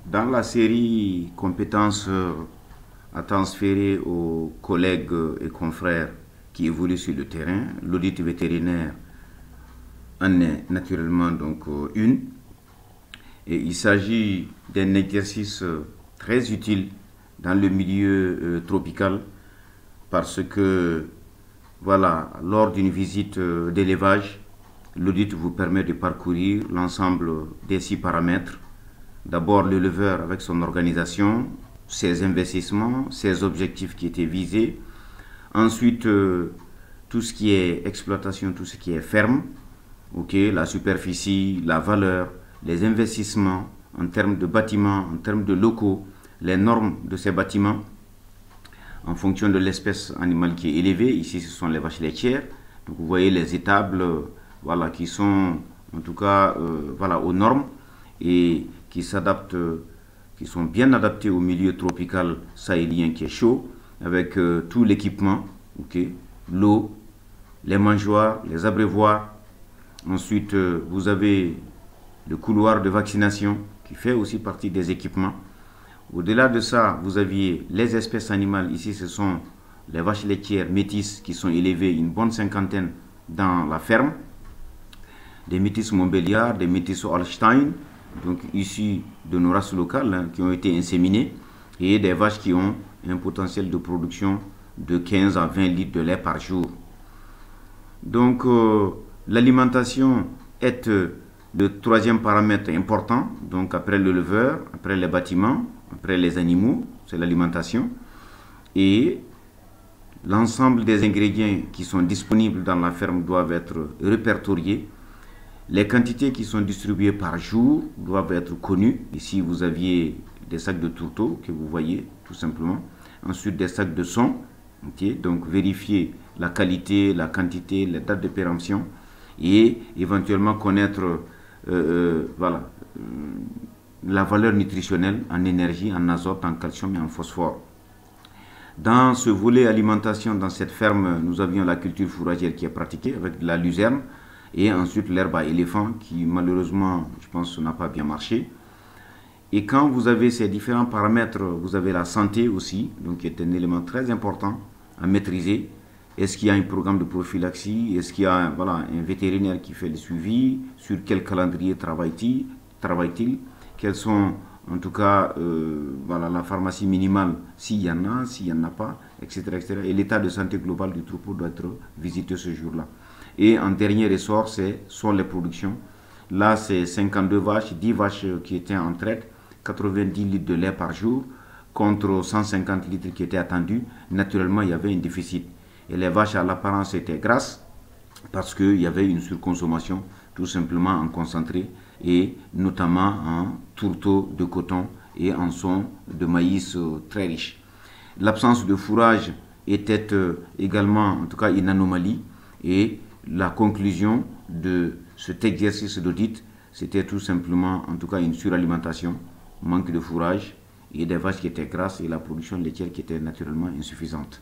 Dans la série compétences à transférer aux collègues et confrères qui évoluent sur le terrain, l'audit vétérinaire en est naturellement donc une. Et il s'agit d'un exercice très utile dans le milieu tropical parce que voilà, lors d'une visite d'élevage, l'audit vous permet de parcourir l'ensemble des 6 paramètres. D'abord l'éleveur avec son organisation, ses investissements, ses objectifs qui étaient visés. Ensuite, tout ce qui est exploitation, tout ce qui est ferme, la superficie, la valeur, les investissements en termes de bâtiments, en termes de locaux, les normes de ces bâtiments en fonction de l'espèce animale qui est élevée. Ici, ce sont les vaches laitières. Donc, vous voyez les étables qui sont en tout cas aux normes et qui s'adaptent, qui sont bien adaptés au milieu tropical sahélien qui est chaud, avec tout l'équipement, l'eau, les mangeoires, les abreuvoirs. Ensuite, vous avez le couloir de vaccination qui fait aussi partie des équipements. Au-delà de ça, vous aviez les espèces animales. Ici, ce sont les vaches laitières métisses qui sont élevées, une bonne cinquantaine dans la ferme. Des métisses Montbéliard, des métisses Holstein, donc issus de nos races locales qui ont été inséminées, et des vaches qui ont un potentiel de production de 15 à 20 litres de lait par jour. Donc l'alimentation est le troisième paramètre important, donc après l'éleveur, après les bâtiments, après les animaux, c'est l'alimentation. Et l'ensemble des ingrédients qui sont disponibles dans la ferme doivent être répertoriés. Les quantités qui sont distribuées par jour doivent être connues. Ici, vous aviez des sacs de tourteaux que vous voyez tout simplement. Ensuite, des sacs de son. Donc, vérifier la qualité, la quantité, les dates de péremption et éventuellement connaître la valeur nutritionnelle en énergie, en azote, en calcium et en phosphore. Dans ce volet alimentation, dans cette ferme, nous avions la culture fourragère qui est pratiquée avec de la luzerne et ensuite l'herbe à éléphant qui malheureusement, je pense, n'a pas bien marché. Et quand vous avez ces différents paramètres, vous avez la santé aussi, donc qui est un élément très important à maîtriser. Est-ce qu'il y a un programme de prophylaxie? Est-ce qu'il y a un vétérinaire qui fait le suivi? Sur quel calendrier travaille-t-il? Quelles sont en tout cas la pharmacie minimale, s'il y en a, s'il n'y en a pas, etc., etc. Et l'état de santé global du troupeau doit être visité ce jour-là. Et en dernier ressort, sont les productions. Là, c'est 52 vaches, 10 vaches qui étaient en traite, 90 litres de lait par jour, contre 150 litres qui étaient attendus. Naturellement, il y avait un déficit. Et les vaches, à l'apparence, étaient grasses parce qu'il y avait une surconsommation, tout simplement en concentré, et notamment en tourteaux de coton et en son de maïs très riche. L'absence de fourrage était également, en tout cas, une anomalie. Et la conclusion de cet exercice d'audit, c'était tout simplement, en tout cas, une suralimentation, manque de fourrage et des vaches qui étaient grasses et la production laitière qui était naturellement insuffisante.